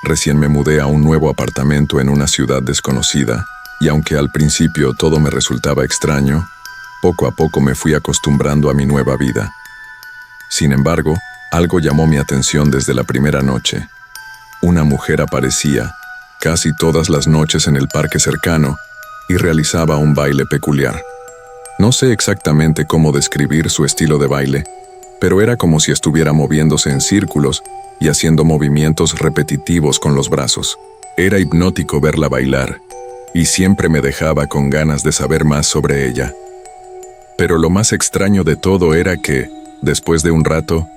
Recién me mudé a un nuevo apartamento en una ciudad desconocida, y aunque al principio todo me resultaba extraño, poco a poco me fui acostumbrando a mi nueva vida. Sin embargo, algo llamó mi atención desde la primera noche. Una mujer aparecía, casi todas las noches en el parque cercano, y realizaba un baile peculiar. No sé exactamente cómo describir su estilo de baile, pero era como si estuviera moviéndose en círculos y haciendo movimientos repetitivos con los brazos. Era hipnótico verla bailar, y siempre me dejaba con ganas de saber más sobre ella. Pero lo más extraño de todo era que, después de un rato,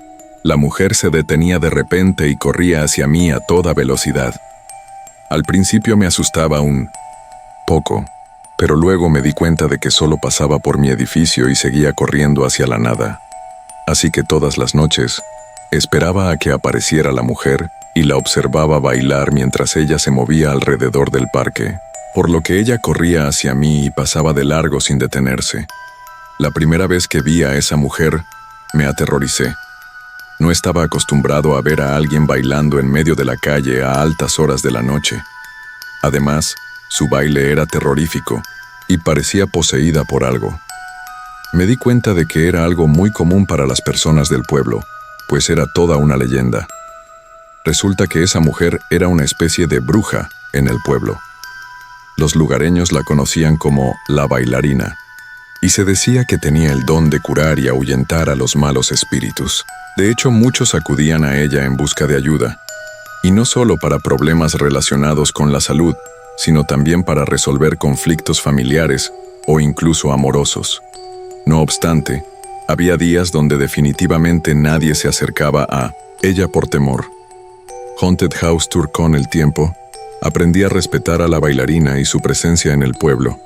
la mujer se detenía de repente y corría hacia mí a toda velocidad. Al principio me asustaba un poco, pero luego me di cuenta de que solo pasaba por mi edificio y seguía corriendo hacia la nada. Así que todas las noches, esperaba a que apareciera la mujer y la observaba bailar mientras ella se movía alrededor del parque, por lo que ella corría hacia mí y pasaba de largo sin detenerse. La primera vez que vi a esa mujer, me aterroricé. No estaba acostumbrado a ver a alguien bailando en medio de la calle a altas horas de la noche. Además, su baile era terrorífico y parecía poseída por algo. Me di cuenta de que era algo muy común para las personas del pueblo, pues era toda una leyenda. Resulta que esa mujer era una especie de bruja en el pueblo. Los lugareños la conocían como la bailarina, y se decía que tenía el don de curar y ahuyentar a los malos espíritus. De hecho, muchos acudían a ella en busca de ayuda, y no solo para problemas relacionados con la salud, sino también para resolver conflictos familiares o incluso amorosos. No obstante, había días donde definitivamente nadie se acercaba a ella por temor. Haunted House Tour. Con el tiempo, aprendí a respetar a la bailarina y su presencia en el pueblo.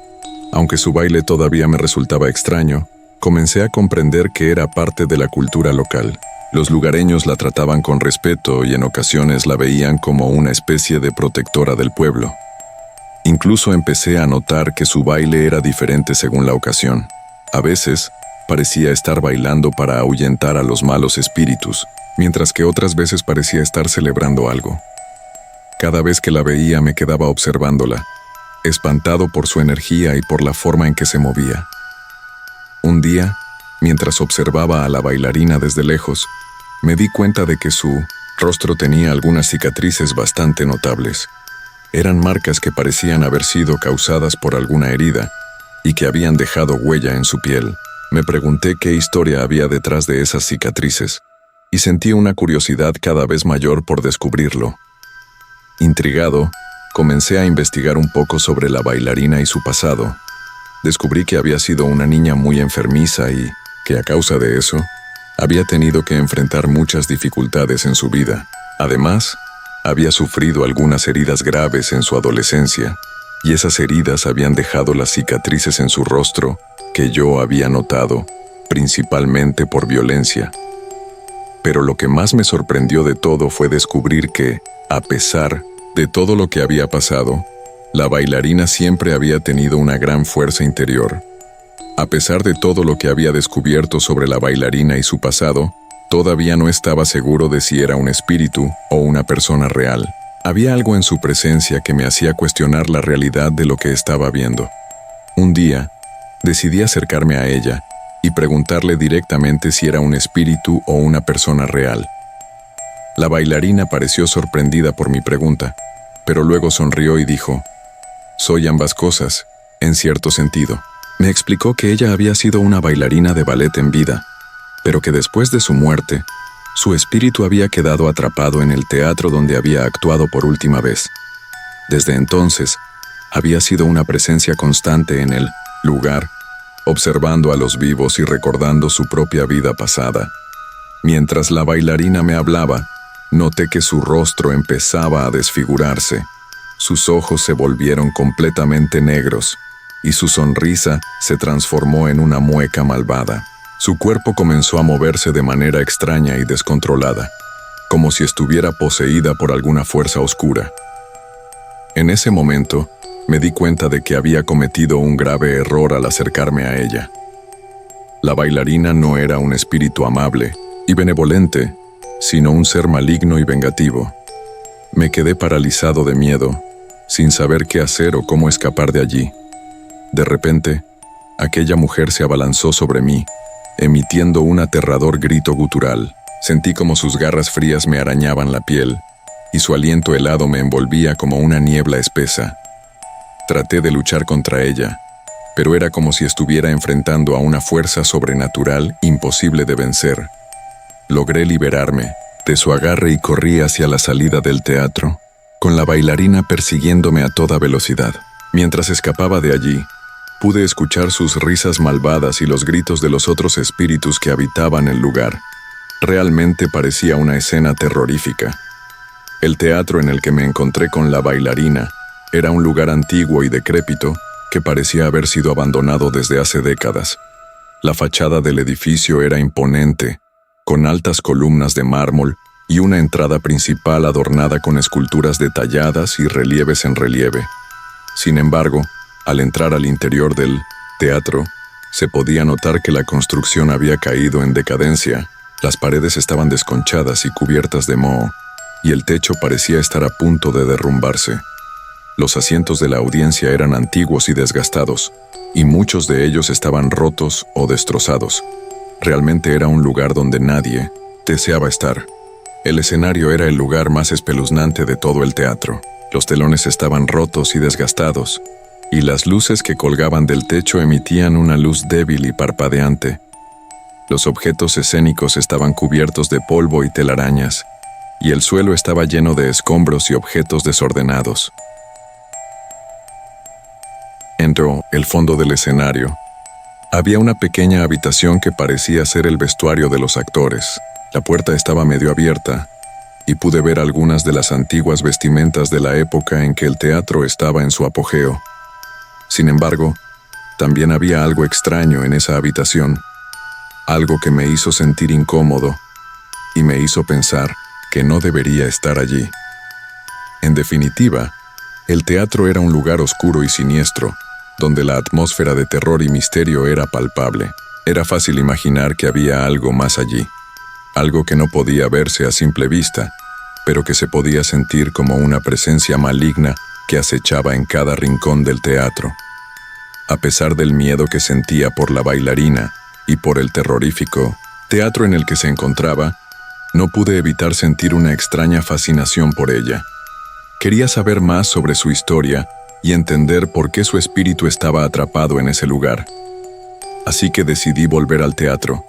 Aunque su baile todavía me resultaba extraño, comencé a comprender que era parte de la cultura local. Los lugareños la trataban con respeto y en ocasiones la veían como una especie de protectora del pueblo. Incluso empecé a notar que su baile era diferente según la ocasión. A veces, parecía estar bailando para ahuyentar a los malos espíritus, mientras que otras veces parecía estar celebrando algo. Cada vez que la veía me quedaba observándola, espantado por su energía y por la forma en que se movía. Un día, mientras observaba a la bailarina desde lejos, me di cuenta de que su rostro tenía algunas cicatrices bastante notables. Eran marcas que parecían haber sido causadas por alguna herida y que habían dejado huella en su piel. Me pregunté qué historia había detrás de esas cicatrices y sentí una curiosidad cada vez mayor por descubrirlo. Intrigado, comencé a investigar un poco sobre la bailarina y su pasado. Descubrí que había sido una niña muy enfermiza y que a causa de eso, había tenido que enfrentar muchas dificultades en su vida. Además, había sufrido algunas heridas graves en su adolescencia, y esas heridas habían dejado las cicatrices en su rostro que yo había notado, principalmente por violencia. Pero lo que más me sorprendió de todo fue descubrir que, a pesar de todo lo que había pasado, la bailarina siempre había tenido una gran fuerza interior. A pesar de todo lo que había descubierto sobre la bailarina y su pasado, todavía no estaba seguro de si era un espíritu o una persona real. Había algo en su presencia que me hacía cuestionar la realidad de lo que estaba viendo. Un día, decidí acercarme a ella y preguntarle directamente si era un espíritu o una persona real. La bailarina pareció sorprendida por mi pregunta, pero luego sonrió y dijo: «Soy ambas cosas, en cierto sentido». Me explicó que ella había sido una bailarina de ballet en vida, pero que después de su muerte, su espíritu había quedado atrapado en el teatro donde había actuado por última vez. Desde entonces, había sido una presencia constante en el lugar, observando a los vivos y recordando su propia vida pasada. Mientras la bailarina me hablaba, noté que su rostro empezaba a desfigurarse. Sus ojos se volvieron completamente negros, y su sonrisa se transformó en una mueca malvada. Su cuerpo comenzó a moverse de manera extraña y descontrolada, como si estuviera poseída por alguna fuerza oscura. En ese momento, me di cuenta de que había cometido un grave error al acercarme a ella. La bailarina no era un espíritu amable y benevolente, sino un ser maligno y vengativo. Me quedé paralizado de miedo, sin saber qué hacer o cómo escapar de allí. De repente, aquella mujer se abalanzó sobre mí, emitiendo un aterrador grito gutural. Sentí como sus garras frías me arañaban la piel, y su aliento helado me envolvía como una niebla espesa. Traté de luchar contra ella, pero era como si estuviera enfrentando a una fuerza sobrenatural imposible de vencer. Logré liberarme de su agarre y corrí hacia la salida del teatro, con la bailarina persiguiéndome a toda velocidad. Mientras escapaba de allí, pude escuchar sus risas malvadas y los gritos de los otros espíritus que habitaban el lugar. Realmente parecía una escena terrorífica. El teatro en el que me encontré con la bailarina era un lugar antiguo y decrépito que parecía haber sido abandonado desde hace décadas. La fachada del edificio era imponente, con altas columnas de mármol y una entrada principal adornada con esculturas detalladas y relieves en relieve. Sin embargo, al entrar al interior del teatro, se podía notar que la construcción había caído en decadencia. Las paredes estaban desconchadas y cubiertas de moho, y el techo parecía estar a punto de derrumbarse. Los asientos de la audiencia eran antiguos y desgastados, y muchos de ellos estaban rotos o destrozados. Realmente era un lugar donde nadie deseaba estar. El escenario era el lugar más espeluznante de todo el teatro. Los telones estaban rotos y desgastados, y las luces que colgaban del techo emitían una luz débil y parpadeante. Los objetos escénicos estaban cubiertos de polvo y telarañas, y el suelo estaba lleno de escombros y objetos desordenados. Entró el fondo del escenario. Había una pequeña habitación que parecía ser el vestuario de los actores. La puerta estaba medio abierta, y pude ver algunas de las antiguas vestimentas de la época en que el teatro estaba en su apogeo. Sin embargo, también había algo extraño en esa habitación, algo que me hizo sentir incómodo y me hizo pensar que no debería estar allí. En definitiva, el teatro era un lugar oscuro y siniestro, donde la atmósfera de terror y misterio era palpable. Era fácil imaginar que había algo más allí, algo que no podía verse a simple vista, pero que se podía sentir como una presencia maligna que acechaba en cada rincón del teatro. A pesar del miedo que sentía por la bailarina y por el terrorífico teatro en el que se encontraba, no pude evitar sentir una extraña fascinación por ella. Quería saber más sobre su historia y entender por qué su espíritu estaba atrapado en ese lugar. Así que decidí volver al teatro,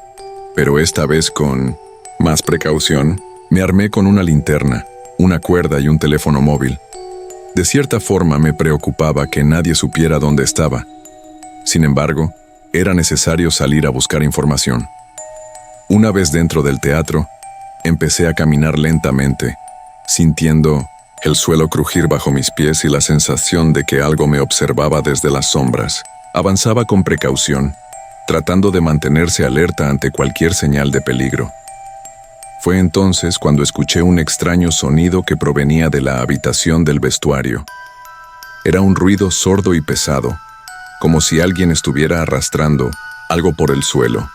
pero esta vez con más precaución. Me armé con una linterna, una cuerda y un teléfono móvil. De cierta forma me preocupaba que nadie supiera dónde estaba. Sin embargo, era necesario salir a buscar información. Una vez dentro del teatro, empecé a caminar lentamente, sintiendo el suelo crujir bajo mis pies y la sensación de que algo me observaba desde las sombras. Avanzaba con precaución, tratando de mantenerse alerta ante cualquier señal de peligro. Fue entonces cuando escuché un extraño sonido que provenía de la habitación del vestuario. Era un ruido sordo y pesado, como si alguien estuviera arrastrando algo por el suelo.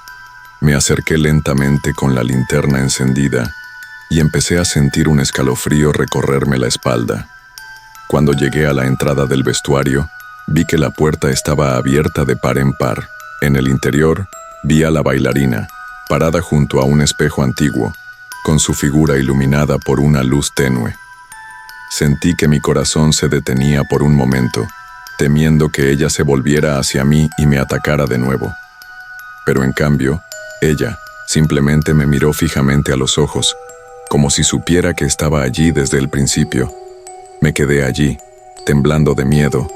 Me acerqué lentamente con la linterna encendida y empecé a sentir un escalofrío recorrerme la espalda. Cuando llegué a la entrada del vestuario, vi que la puerta estaba abierta de par en par. En el interior, vi a la bailarina, parada junto a un espejo antiguo, con su figura iluminada por una luz tenue. Sentí que mi corazón se detenía por un momento, temiendo que ella se volviera hacia mí y me atacara de nuevo. Pero en cambio, ella simplemente me miró fijamente a los ojos, como si supiera que estaba allí desde el principio. Me quedé allí, temblando de miedo,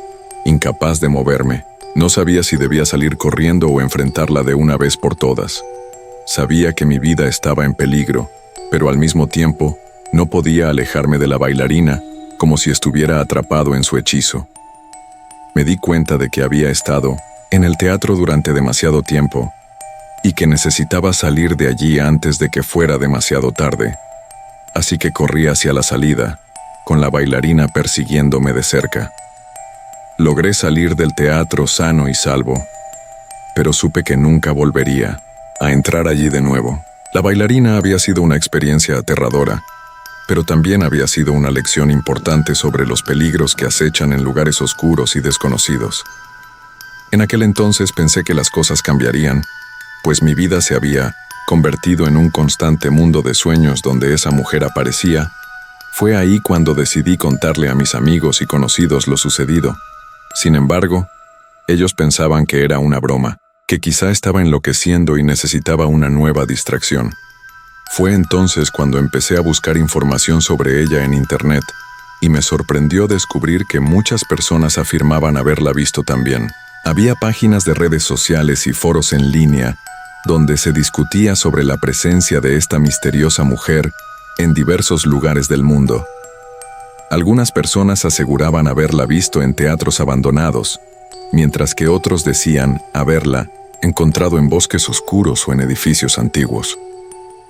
incapaz de moverme. No sabía si debía salir corriendo o enfrentarla de una vez por todas. Sabía que mi vida estaba en peligro, pero al mismo tiempo no podía alejarme de la bailarina, como si estuviera atrapado en su hechizo. Me di cuenta de que había estado en el teatro durante demasiado tiempo y que necesitaba salir de allí antes de que fuera demasiado tarde. Así que corrí hacia la salida, con la bailarina persiguiéndome de cerca. Logré salir del teatro sano y salvo, pero supe que nunca volvería a entrar allí de nuevo. La bailarina había sido una experiencia aterradora, pero también había sido una lección importante sobre los peligros que acechan en lugares oscuros y desconocidos. En aquel entonces pensé que las cosas cambiarían, pues mi vida se había convertido en un constante mundo de sueños donde esa mujer aparecía. Fue ahí cuando decidí contarle a mis amigos y conocidos lo sucedido. Sin embargo, ellos pensaban que era una broma, que quizá estaba enloqueciendo y necesitaba una nueva distracción. Fue entonces cuando empecé a buscar información sobre ella en Internet, y me sorprendió descubrir que muchas personas afirmaban haberla visto también. Había páginas de redes sociales y foros en línea donde se discutía sobre la presencia de esta misteriosa mujer en diversos lugares del mundo. Algunas personas aseguraban haberla visto en teatros abandonados, mientras que otros decían haberla encontrado en bosques oscuros o en edificios antiguos.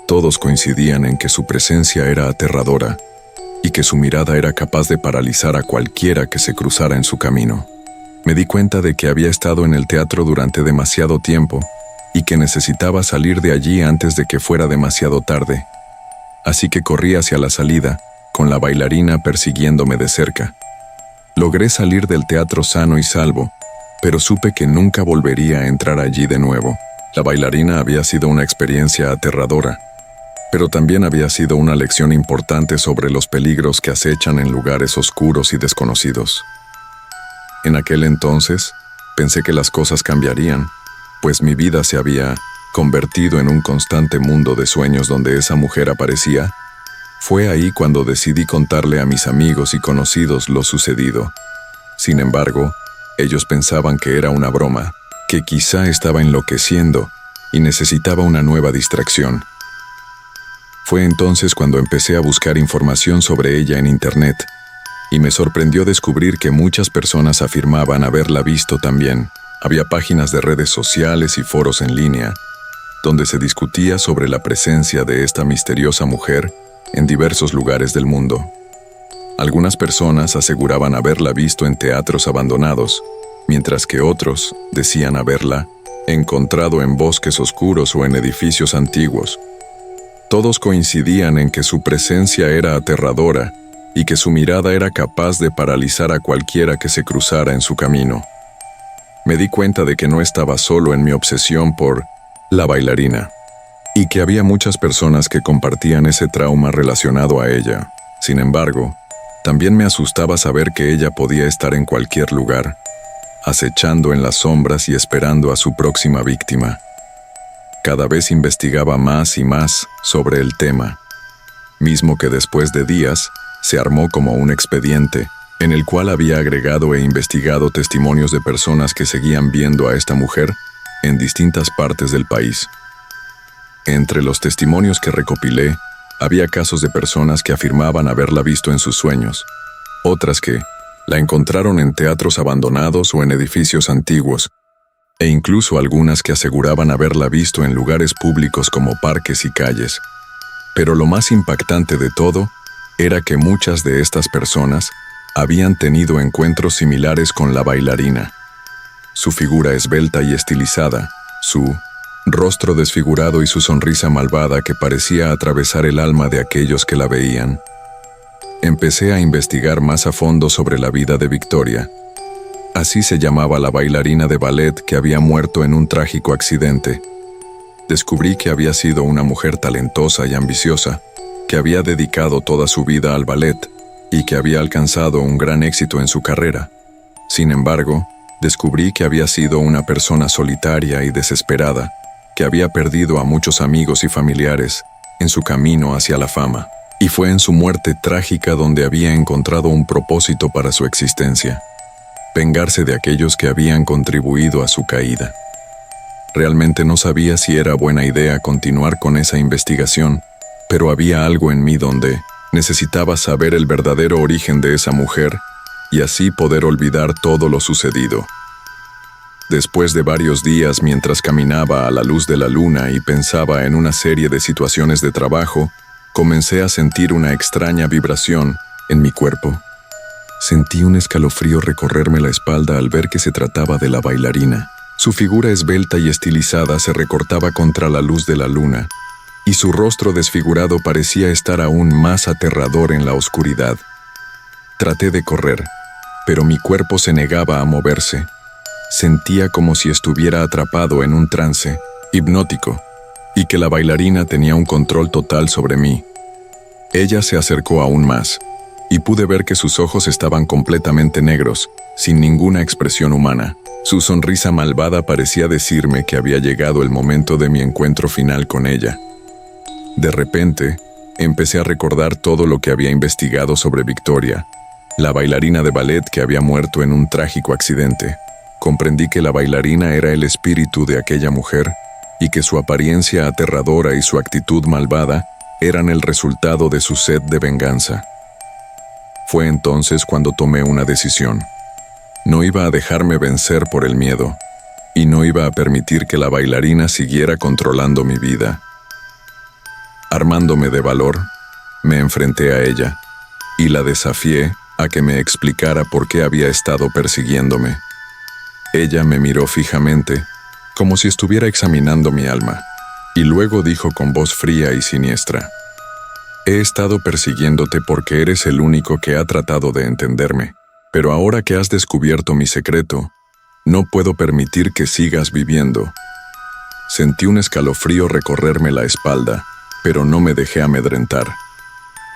Todos coincidían en que su presencia era aterradora y que su mirada era capaz de paralizar a cualquiera que se cruzara en su camino. Me di cuenta de que había estado en el teatro durante demasiado tiempo y que necesitaba salir de allí antes de que fuera demasiado tarde. Así que corrí hacia la salida, con la bailarina persiguiéndome de cerca. Logré salir del teatro sano y salvo, pero supe que nunca volvería a entrar allí de nuevo. La bailarina había sido una experiencia aterradora, pero también había sido una lección importante sobre los peligros que acechan en lugares oscuros y desconocidos. En aquel entonces, pensé que las cosas cambiarían, pues mi vida se había convertido en un constante mundo de sueños donde esa mujer aparecía. Fue ahí cuando decidí contarle a mis amigos y conocidos lo sucedido. Sin embargo, ellos pensaban que era una broma, que quizá estaba enloqueciendo y necesitaba una nueva distracción. Fue entonces cuando empecé a buscar información sobre ella en Internet, y me sorprendió descubrir que muchas personas afirmaban haberla visto también. Había páginas de redes sociales y foros en línea, donde se discutía sobre la presencia de esta misteriosa mujer en diversos lugares del mundo. Algunas personas aseguraban haberla visto en teatros abandonados, mientras que otros decían haberla encontrado en bosques oscuros o en edificios antiguos. Todos coincidían en que su presencia era aterradora y que su mirada era capaz de paralizar a cualquiera que se cruzara en su camino. Me di cuenta de que no estaba solo en mi obsesión por la bailarina, y que había muchas personas que compartían ese trauma relacionado a ella. Sin embargo, también me asustaba saber que ella podía estar en cualquier lugar, acechando en las sombras y esperando a su próxima víctima. Cada vez investigaba más y más sobre el tema, mismo que después de días se armó como un expediente en el cual había agregado e investigado testimonios de personas que seguían viendo a esta mujer en distintas partes del país. Entre los testimonios que recopilé, había casos de personas que afirmaban haberla visto en sus sueños, otras que la encontraron en teatros abandonados o en edificios antiguos, e incluso algunas que aseguraban haberla visto en lugares públicos como parques y calles. Pero lo más impactante de todo era que muchas de estas personas habían tenido encuentros similares con la bailarina. Su figura esbelta y estilizada, su rostro desfigurado y su sonrisa malvada que parecía atravesar el alma de aquellos que la veían. Empecé a investigar más a fondo sobre la vida de Victoria. Así se llamaba la bailarina de ballet que había muerto en un trágico accidente. Descubrí que había sido una mujer talentosa y ambiciosa, que había dedicado toda su vida al ballet y que había alcanzado un gran éxito en su carrera. Sin embargo, descubrí que había sido una persona solitaria y desesperada, que había perdido a muchos amigos y familiares en su camino hacia la fama, y fue en su muerte trágica donde había encontrado un propósito para su existencia: vengarse de aquellos que habían contribuido a su caída. Realmente no sabía si era buena idea continuar con esa investigación, pero había algo en mí donde necesitaba saber el verdadero origen de esa mujer y así poder olvidar todo lo sucedido. Después de varios días mientras caminaba a la luz de la luna y pensaba en una serie de situaciones de trabajo, comencé a sentir una extraña vibración en mi cuerpo. Sentí un escalofrío recorrerme la espalda al ver que se trataba de la bailarina. Su figura esbelta y estilizada se recortaba contra la luz de la luna, y su rostro desfigurado parecía estar aún más aterrador en la oscuridad. Traté de correr, pero mi cuerpo se negaba a moverse. Sentía como si estuviera atrapado en un trance hipnótico, y que la bailarina tenía un control total sobre mí. Ella se acercó aún más, y pude ver que sus ojos estaban completamente negros, sin ninguna expresión humana. Su sonrisa malvada parecía decirme que había llegado el momento de mi encuentro final con ella. De repente, empecé a recordar todo lo que había investigado sobre Victoria, la bailarina de ballet que había muerto en un trágico accidente. Comprendí que la bailarina era el espíritu de aquella mujer y que su apariencia aterradora y su actitud malvada eran el resultado de su sed de venganza. Fue entonces cuando tomé una decisión. No iba a dejarme vencer por el miedo, y no iba a permitir que la bailarina siguiera controlando mi vida. Armándome de valor, me enfrenté a ella, y la desafié a que me explicara por qué había estado persiguiéndome. Ella me miró fijamente, como si estuviera examinando mi alma, y luego dijo con voz fría y siniestra: «He estado persiguiéndote porque eres el único que ha tratado de entenderme, pero ahora que has descubierto mi secreto, no puedo permitir que sigas viviendo». Sentí un escalofrío recorrerme la espalda, pero no me dejé amedrentar.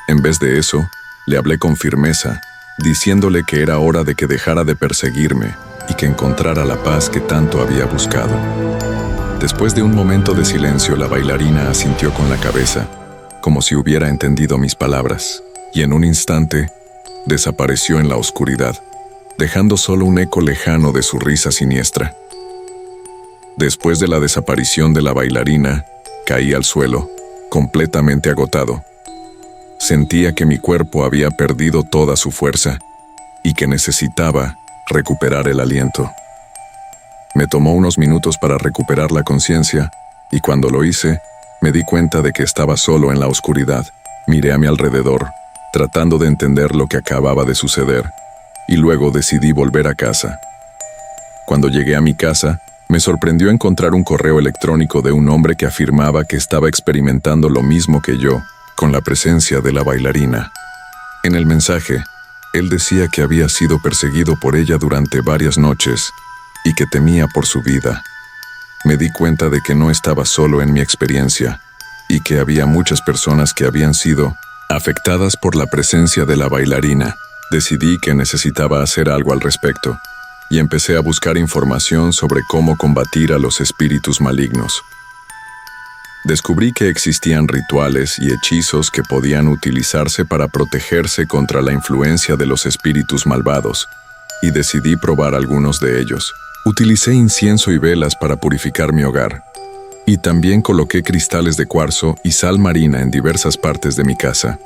En vez de eso, le hablé con firmeza, diciéndole que era hora de que dejara de perseguirme y que encontrara la paz que tanto había buscado. Después de un momento de silencio, la bailarina asintió con la cabeza, como si hubiera entendido mis palabras, y en un instante desapareció en la oscuridad, dejando solo un eco lejano de su risa siniestra. Después de la desaparición de la bailarina, caí al suelo, completamente agotado. Sentía que mi cuerpo había perdido toda su fuerza y que necesitaba recuperar el aliento. Me tomó unos minutos para recuperar la conciencia, y cuando lo hice, me di cuenta de que estaba solo en la oscuridad. Miré a mi alrededor, tratando de entender lo que acababa de suceder, y luego decidí volver a casa. Cuando llegué a mi casa, me sorprendió encontrar un correo electrónico de un hombre que afirmaba que estaba experimentando lo mismo que yo, con la presencia de la bailarina. En el mensaje, él decía que había sido perseguido por ella durante varias noches y que temía por su vida. Me di cuenta de que no estaba solo en mi experiencia y que había muchas personas que habían sido afectadas por la presencia de la bailarina. Decidí que necesitaba hacer algo al respecto y empecé a buscar información sobre cómo combatir a los espíritus malignos. Descubrí que existían rituales y hechizos que podían utilizarse para protegerse contra la influencia de los espíritus malvados, y decidí probar algunos de ellos. Utilicé incienso y velas para purificar mi hogar, y también coloqué cristales de cuarzo y sal marina en diversas partes de mi casa.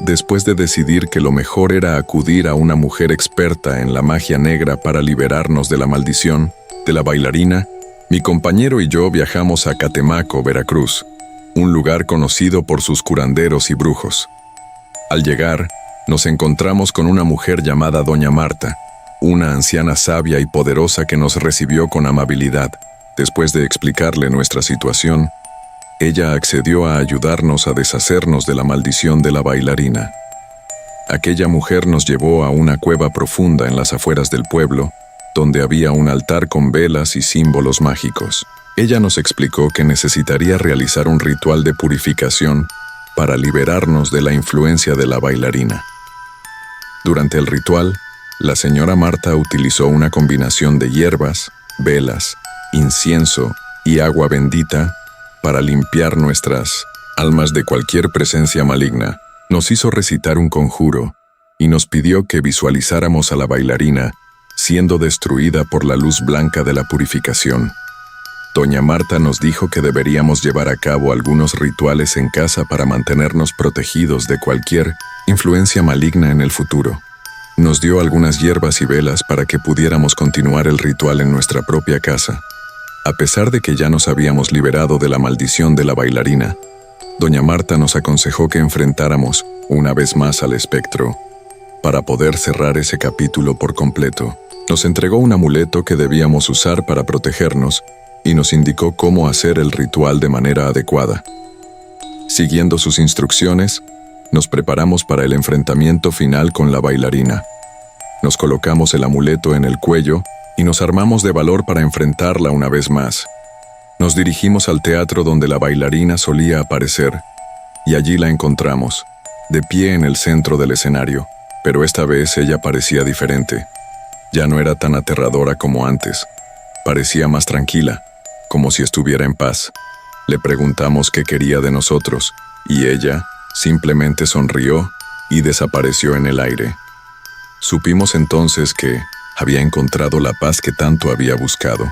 Después de decidir que lo mejor era acudir a una mujer experta en la magia negra para liberarnos de la maldición de la bailarina, mi compañero y yo viajamos a Catemaco, Veracruz, un lugar conocido por sus curanderos y brujos. Al llegar, nos encontramos con una mujer llamada Doña Marta, una anciana sabia y poderosa que nos recibió con amabilidad. Después de explicarle nuestra situación, ella accedió a ayudarnos a deshacernos de la maldición de la bailarina. Aquella mujer nos llevó a una cueva profunda en las afueras del pueblo, donde había un altar con velas y símbolos mágicos. Ella nos explicó que necesitaría realizar un ritual de purificación para liberarnos de la influencia de la bailarina. Durante el ritual, la señora Marta utilizó una combinación de hierbas, velas, incienso y agua bendita para limpiar nuestras almas de cualquier presencia maligna. Nos hizo recitar un conjuro y nos pidió que visualizáramos a la bailarina siendo destruida por la luz blanca de la purificación. Doña Marta nos dijo que deberíamos llevar a cabo algunos rituales en casa para mantenernos protegidos de cualquier influencia maligna en el futuro. Nos dio algunas hierbas y velas para que pudiéramos continuar el ritual en nuestra propia casa. A pesar de que ya nos habíamos liberado de la maldición de la bailarina, Doña Marta nos aconsejó que enfrentáramos una vez más al espectro para poder cerrar ese capítulo por completo. Nos entregó un amuleto que debíamos usar para protegernos y nos indicó cómo hacer el ritual de manera adecuada. Siguiendo sus instrucciones, nos preparamos para el enfrentamiento final con la bailarina. Nos colocamos el amuleto en el cuello y nos armamos de valor para enfrentarla una vez más. Nos dirigimos al teatro donde la bailarina solía aparecer, y allí la encontramos, de pie en el centro del escenario, pero esta vez ella parecía diferente. Ya no era tan aterradora como antes. Parecía más tranquila, como si estuviera en paz. Le preguntamos qué quería de nosotros, y ella simplemente sonrió y desapareció en el aire. Supimos entonces que había encontrado la paz que tanto había buscado.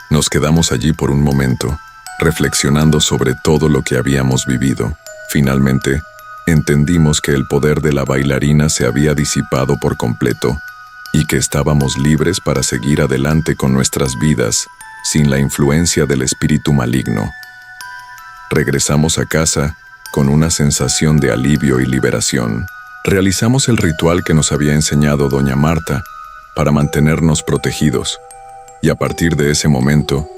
Nos quedamos allí por un momento, reflexionando sobre todo lo que habíamos vivido. Finalmente, entendimos que el poder de la bailarina se había disipado por completo y que estábamos libres para seguir adelante con nuestras vidas sin la influencia del espíritu maligno. Regresamos a casa con una sensación de alivio y liberación. Realizamos el ritual que nos había enseñado doña Marta para mantenernos protegidos, y a partir de ese momento,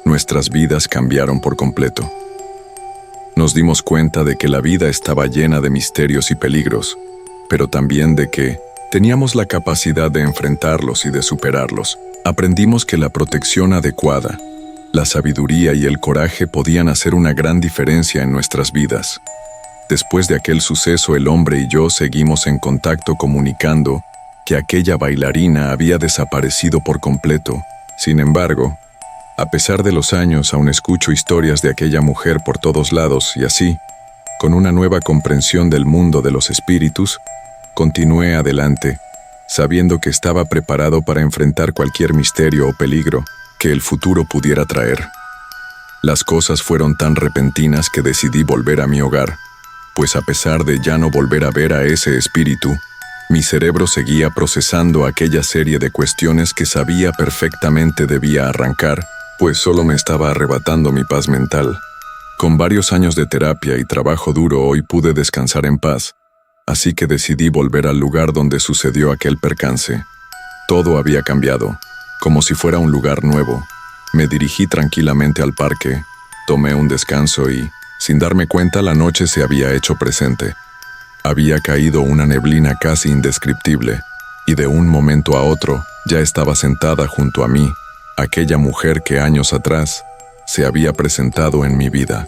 nuestras vidas cambiaron por completo. Nos dimos cuenta de que la vida estaba llena de misterios y peligros, pero también de que teníamos la capacidad de enfrentarlos y de superarlos. Aprendimos que la protección adecuada, la sabiduría y el coraje podían hacer una gran diferencia en nuestras vidas. Después de aquel suceso, el hombre y yo seguimos en contacto comunicando que aquella bailarina había desaparecido por completo. Sin embargo, a pesar de los años, aún escucho historias de aquella mujer por todos lados y así, con una nueva comprensión del mundo de los espíritus, continué adelante, sabiendo que estaba preparado para enfrentar cualquier misterio o peligro que el futuro pudiera traer. Las cosas fueron tan repentinas que decidí volver a mi hogar, pues a pesar de ya no volver a ver a ese espíritu, mi cerebro seguía procesando aquella serie de cuestiones que sabía perfectamente debía arrancar, pues solo me estaba arrebatando mi paz mental. Con varios años de terapia y trabajo duro hoy pude descansar en paz, así que decidí volver al lugar donde sucedió aquel percance. Todo había cambiado, como si fuera un lugar nuevo. Me dirigí tranquilamente al parque, tomé un descanso y, sin darme cuenta, la noche se había hecho presente. Había caído una neblina casi indescriptible, y de un momento a otro ya estaba sentada junto a mí, aquella mujer que años atrás se había presentado en mi vida.